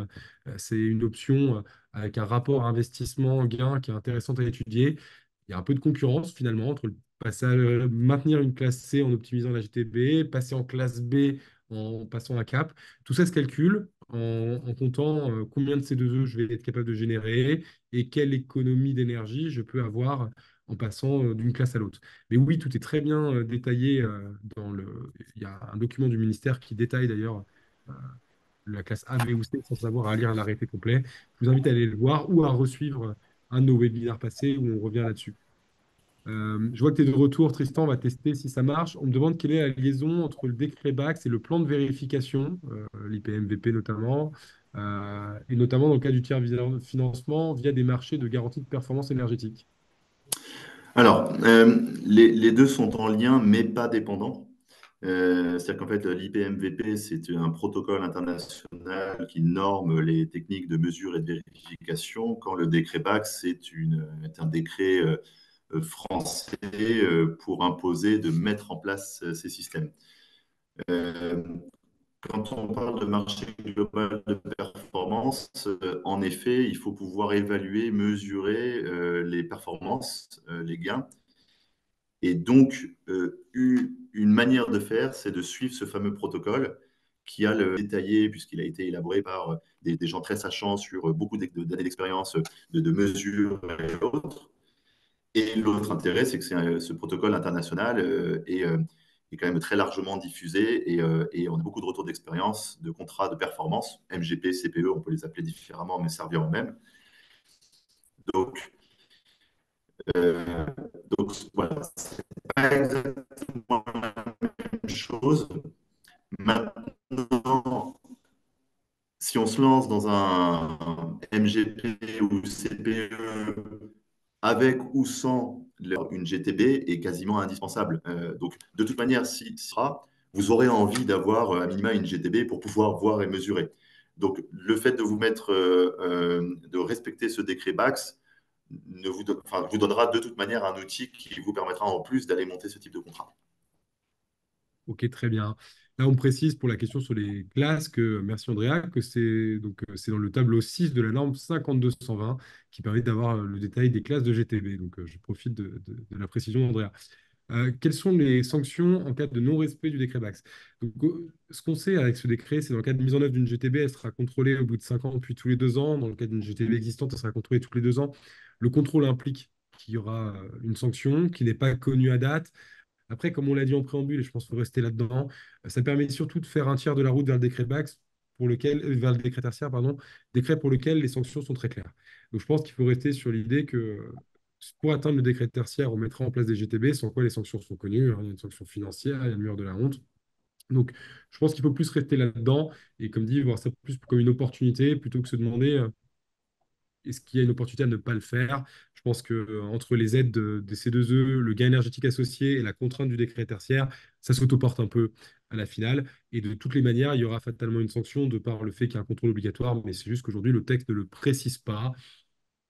c'est une option avec un rapport investissement-gain qui est intéressant à étudier. Il y a un peu de concurrence finalement entre le passage, maintenir une classe C en optimisant la GTB, passer en classe B en passant un cap. Tout ça se calcule en comptant combien de C2E je vais être capable de générer et quelle économie d'énergie je peux avoir en passant d'une classe à l'autre. Mais oui, tout est très bien détaillé dans le. Il y a un document du ministère qui détaille d'ailleurs euh, la classe A, B ou C sans avoir à lire l'arrêté complet. Je vous invite à aller le voir ou à resuivre un de nos webinaires passés où on revient là-dessus. Je vois que tu es de retour, Tristan, on va tester si ça marche. On me demande quelle est la liaison entre le décret BAX et le plan de vérification, l'IPMVP notamment, et notamment dans le cas du tiers financement via des marchés de garantie de performance énergétique. Alors, les deux sont en lien, mais pas dépendants. C'est-à-dire qu'en fait, l'IPMVP, c'est un protocole international qui norme les techniques de mesure et de vérification, quand le décret BAC, est un décret français pour imposer de mettre en place ces systèmes. Euh, Quand on parle de marché global de performance, en effet, il faut pouvoir évaluer, mesurer les performances, les gains. Et donc, une manière de faire, c'est de suivre ce fameux protocole qui a le détaillé, puisqu'il a été élaboré par des gens très sachants sur beaucoup d'années d'expérience de mesures et autres. Et l'autre intérêt, c'est que ce protocole international est quand même très largement diffusé et on a beaucoup de retours d'expérience, de contrats de performance, MGP, CPE, on peut les appeler différemment, mais servir au même. Donc, euh, donc voilà, c'est pas exactement la même chose. Maintenant, si on se lance dans un MGP ou CPE avec ou sans une GTB est quasiment indispensable. Donc, de toute manière, si sera, vous aurez envie d'avoir à minima une GTB pour pouvoir voir et mesurer. Donc, le fait de vous mettre, de respecter ce décret BAX vous donnera de toute manière un outil qui vous permettra en plus d'aller monter ce type de contrat. Ok, très bien. Là, on précise pour la question sur les classes que, merci Andrea, que c'est dans le tableau 6 de la norme 5220 qui permet d'avoir le détail des classes de GTB. Donc, je profite de la précision d'Andrea. Quelles sont les sanctions en cas de non-respect du décret BAX? Donc, ce qu'on sait avec ce décret, c'est dans le cas de mise en œuvre d'une GTB, elle sera contrôlée au bout de 5 ans, puis tous les 2 ans. Dans le cas d'une GTB existante, elle sera contrôlée tous les 2 ans. Le contrôle implique qu'il y aura une sanction qui n'est pas connue à date. Après, comme on l'a dit en préambule, et je pense qu'il faut rester là-dedans, ça permet surtout de faire un tiers de la route vers le décret BAX, vers le décret tertiaire, pardon, décret pour lequel les sanctions sont très claires. Donc je pense qu'il faut rester sur l'idée que pour atteindre le décret tertiaire, on mettra en place des GTB, sans quoi les sanctions sont connues. Il y a une sanction financière, il y a le mur de la honte. Donc je pense qu'il faut plus rester là-dedans et, comme dit, voir ça plus comme une opportunité plutôt que se demander est-ce qu'il y a une opportunité à ne pas le faire? Je pense que entre les aides des C2E, le gain énergétique associé et la contrainte du décret tertiaire, ça s'autoporte un peu à la finale. Et de toutes les manières, il y aura fatalement une sanction de par le fait qu'il y a un contrôle obligatoire, mais c'est juste qu'aujourd'hui, le texte ne le précise pas.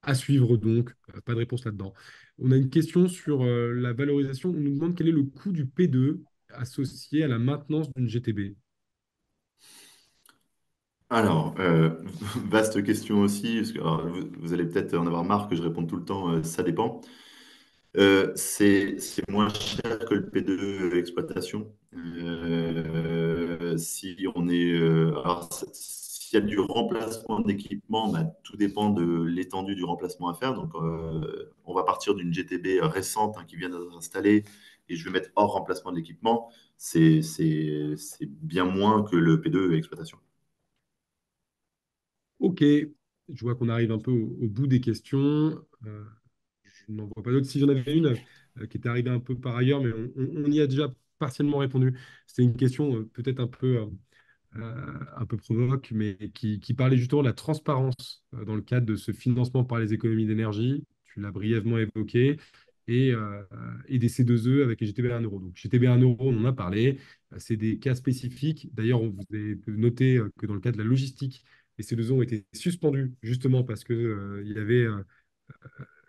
À suivre donc, pas de réponse là-dedans. On a une question sur la valorisation. On nous demande quel est le coût du P2 associé à la maintenance d'une GTB. Alors, vaste question aussi, parce que alors, vous allez peut-être en avoir marre que je réponde tout le temps, ça dépend. C'est moins cher que le P2 exploitation. Si on est, alors, s'il y a du remplacement d'équipement, bah, tout dépend de l'étendue du remplacement à faire. Donc, on va partir d'une GTB récente qui vient d'être installée et je vais mettre hors remplacement de l'équipement. C'est bien moins que le P2 exploitation. Ok, je vois qu'on arrive un peu au bout des questions. Je n'en vois pas d'autres. Si j'en avais une qui était arrivée un peu par ailleurs, mais on y a déjà partiellement répondu. C'était une question peut-être un peu provoque, mais qui parlait justement de la transparence dans le cadre de ce financement par les économies d'énergie. Tu l'as brièvement évoqué. Et des C2E avec les GTB à 1 euro. Donc, GTB à 1 euro, on en a parlé. C'est des cas spécifiques. D'ailleurs, on vous avez noté que dans le cas de la logistique, les C2E ont été suspendus justement parce que, il y avait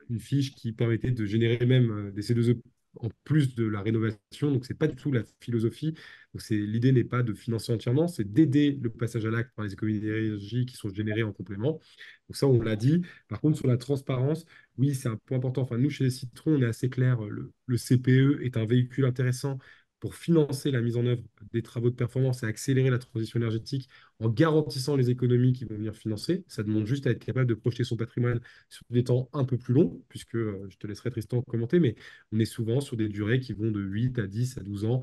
une fiche qui permettait de générer même des C2E en plus de la rénovation. Donc, c'est pas du tout la philosophie. Donc, l'idée n'est pas de financer entièrement, c'est d'aider le passage à l'acte par les économies d'énergie qui sont générées en complément. Donc, ça, on l'a dit. Par contre, sur la transparence, oui, c'est un point important. Enfin, nous, chez les Citrons, on est assez clair. Le CPE est un véhicule intéressant pour financer la mise en œuvre des travaux de performance et accélérer la transition énergétique en garantissant les économies qui vont venir financer. Ça demande juste à être capable de projeter son patrimoine sur des temps un peu plus longs, puisque je te laisserai Tristan commenter, mais on est souvent sur des durées qui vont de 8 à 10 à 12 ans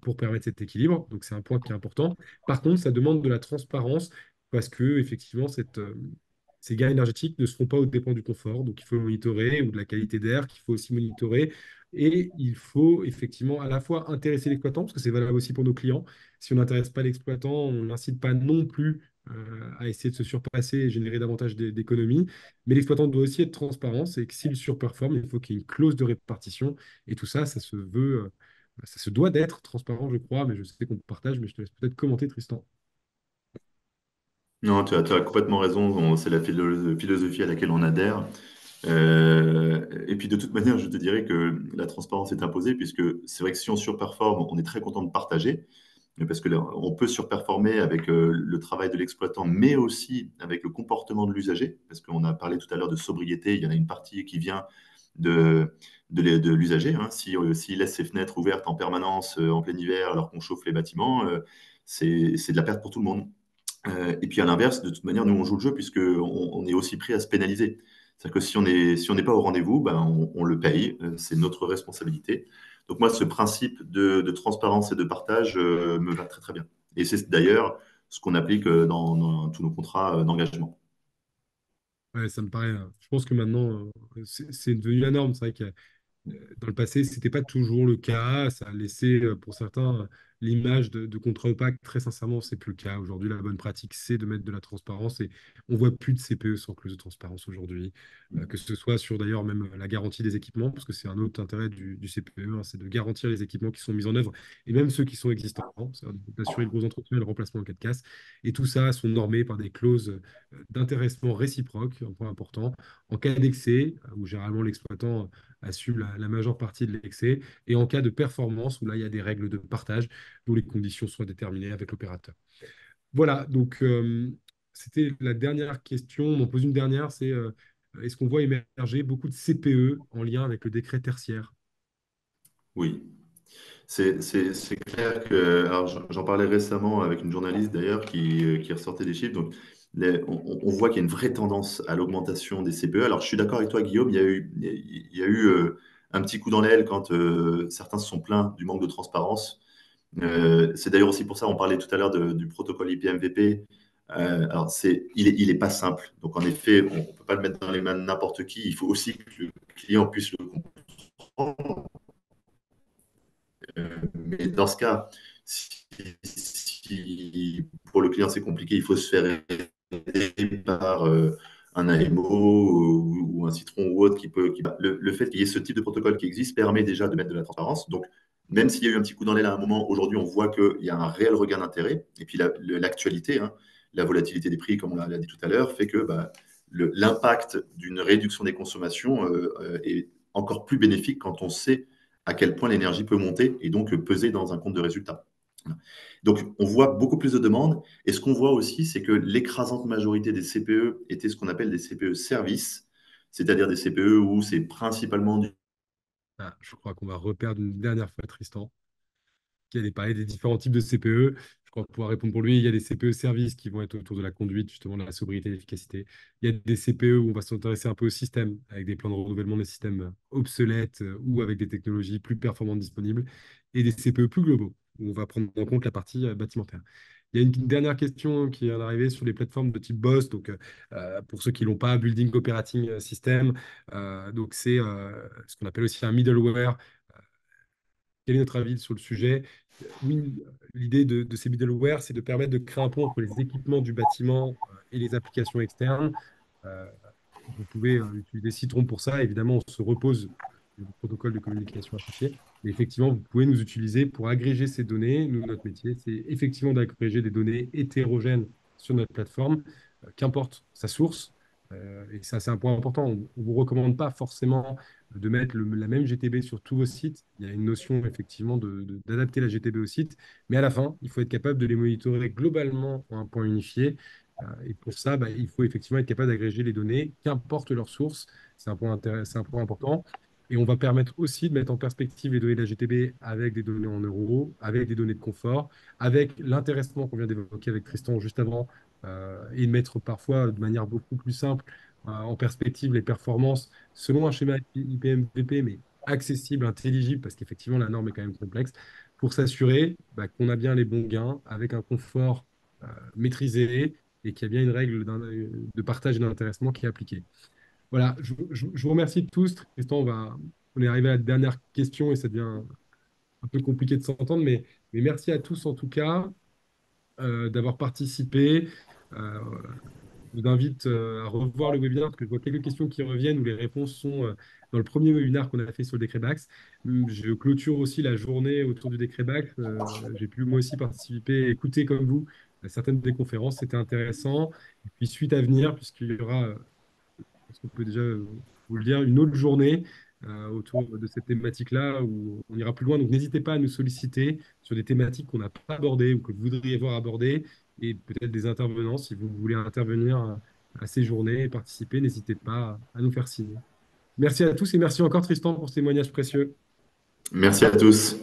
pour permettre cet équilibre. Donc c'est un point qui est important. Par contre, ça demande de la transparence parce que effectivement, ces gains énergétiques ne seront pas aux dépens du confort. Donc il faut le monitorer ou de la qualité d'air qu'il faut aussi monitorer. Et il faut effectivement à la fois intéresser l'exploitant, parce que c'est valable aussi pour nos clients. Si on n'intéresse pas l'exploitant, on n'incite pas non plus à essayer de se surpasser et générer davantage d'économies. Mais l'exploitant doit aussi être transparent, c'est que s'il surperforme, il faut qu'il y ait une clause de répartition. Et tout ça, ça se veut, ça se doit d'être transparent, je crois, mais je sais qu'on partage, mais je te laisse peut-être commenter, Tristan. Non, tu as complètement raison. C'est la philosophie à laquelle on adhère. Et puis de toute manière, je te dirais que la transparence est imposée, puisque c'est vrai que si on surperforme, on est très content de partager, mais parce que là, on peut surperformer avec le travail de l'exploitant, mais aussi avec le comportement de l'usager, parce qu'on a parlé tout à l'heure de sobriété, il y en a une partie qui vient de l'usager. Hein. S'il laisse ses fenêtres ouvertes en permanence en plein hiver alors qu'on chauffe les bâtiments, c'est de la perte pour tout le monde. Et puis à l'inverse, de toute manière, nous on joue le jeu puisqu'on est aussi prêt à se pénaliser. C'est-à-dire que si on n'est pas au rendez-vous, ben, on le paye, c'est notre responsabilité. Donc moi, ce principe de transparence et de partage me va très très bien. Et c'est d'ailleurs ce qu'on applique dans tous nos contrats d'engagement. Ouais, ça me paraît. Je pense que maintenant, c'est devenu la norme. C'est vrai que dans le passé, ce n'était pas toujours le cas. Ça a laissé, pour certains, l'image de contrat opaque. Très sincèrement, c'est plus le cas. Aujourd'hui, la bonne pratique, c'est de mettre de la transparence et on voit plus de CPE sans clause de transparence aujourd'hui. Que ce soit sur d'ailleurs même la garantie des équipements, parce que c'est un autre intérêt du CPE, hein, c'est de garantir les équipements qui sont mis en œuvre et même ceux qui sont existants, hein, d'assurer le gros entretien et le remplacement en cas de casse. Et tout ça sont normés par des clauses d'intéressement réciproque, un point important. En cas d'excès, où généralement l'exploitant assume la majeure partie de l'excès, et en cas de performance, où là, il y a des règles de partage, dont les conditions soient déterminées avec l'opérateur. Voilà, donc c'était la dernière question. On en pose une dernière, c'est est-ce qu'on voit émerger beaucoup de CPE en lien avec le décret tertiaire? Oui, c'est clair que, alors j'en parlais récemment avec une journaliste d'ailleurs qui ressortait des chiffres. Donc, on voit qu'il y a une vraie tendance à l'augmentation des CPE. Alors, je suis d'accord avec toi, Guillaume, il y a eu un petit coup dans l'aile quand certains se sont plaints du manque de transparence. C'est d'ailleurs aussi pour ça, on parlait tout à l'heure du protocole IPMVP. Alors, il est pas simple. Donc, en effet, on ne peut pas le mettre dans les mains de n'importe qui. Il faut aussi que le client puisse le comprendre. Mais dans ce cas, si pour le client c'est compliqué, il faut se faire aider par un AMO ou un Citron ou autre le fait qu'il y ait ce type de protocole qui existe permet déjà de mettre de la transparence. Donc, même s'il y a eu un petit coup dans l'aile à un moment, aujourd'hui, on voit qu'il y a un réel regain d'intérêt. Et puis, l'actualité, hein, la volatilité des prix, comme on l'a dit tout à l'heure, fait que bah, l'impact d'une réduction des consommations est encore plus bénéfique quand on sait à quel point l'énergie peut monter et donc peser dans un compte de résultat. Donc, on voit beaucoup plus de demandes. Et ce qu'on voit aussi, c'est que l'écrasante majorité des CPE étaient ce qu'on appelle des CPE services, c'est-à-dire des CPE où c'est principalement du... Ah, je crois qu'on va reperdre une dernière fois Tristan, qui allait parler des différents types de CPE. Je crois pouvoir répondre pour lui. Il y a des CPE services qui vont être autour de la conduite, justement, de la sobriété et de l'efficacité. Il y a des CPE où on va s'intéresser un peu au système, avec des plans de renouvellement des systèmes obsolètes ou avec des technologies plus performantes disponibles. Et des CPE plus globaux, où on va prendre en compte la partie bâtimentaire. Il y a une dernière question qui est arrivée sur les plateformes de type BOSS. Donc, pour ceux qui l'ont pas, Building Operating System. Donc, c'est ce qu'on appelle aussi un middleware. Quel est notre avis sur le sujet? Oui, l'idée de ces middleware, c'est de permettre de créer un pont entre les équipements du bâtiment et les applications externes. Euh, Vous pouvez utiliser Citron pour ça. Évidemment, on se repose sur le protocole de communication associé. Mais effectivement, vous pouvez nous utiliser pour agréger ces données. Nous, notre métier, c'est effectivement d'agréger des données hétérogènes sur notre plateforme, qu'importe sa source. Et ça, c'est un point important. On ne vous recommande pas forcément de mettre la même GTB sur tous vos sites. Il y a une notion effectivement d'adapter la GTB au site. Mais à la fin, il faut être capable de les monitorer globalement en un point unifié. Et pour ça, il faut effectivement être capable d'agréger les données, qu'importe leur source. C'est un point important. Et on va permettre aussi de mettre en perspective les données de la GTB avec des données en euros, avec des données de confort, avec l'intéressement qu'on vient d'évoquer avec Tristan juste avant, et de mettre parfois de manière beaucoup plus simple en perspective les performances selon un schéma IPMVP, mais accessible, intelligible, parce qu'effectivement, la norme est quand même complexe, pour s'assurer qu'on a bien les bons gains avec un confort maîtrisé et qu'il y a bien une règle de partage et d'intéressement qui est appliquée. Voilà, je vous remercie tous. Tristan, on est arrivé à la dernière question et ça devient un peu compliqué de s'entendre, mais merci à tous en tout cas d'avoir participé. Euh, je vous invite à revoir le webinaire parce que je vois quelques questions qui reviennent où les réponses sont dans le premier webinaire qu'on a fait sur le décret Bax. Je clôture aussi la journée autour du décret Bax. J'ai pu moi aussi participer, écouter comme vous certaines des conférences. C'était intéressant. Et puis suite à venir, puisqu'il y aura pense qu'on peut déjà vous le dire, une autre journée autour de cette thématique-là où on ira plus loin. Donc n'hésitez pas à nous solliciter sur des thématiques qu'on n'a pas abordées ou que vous voudriez voir abordées et peut-être des intervenants. Si vous voulez intervenir à ces journées et participer, n'hésitez pas à nous faire signe. Merci à tous et merci encore Tristan pour ce témoignage précieux. Merci à tous.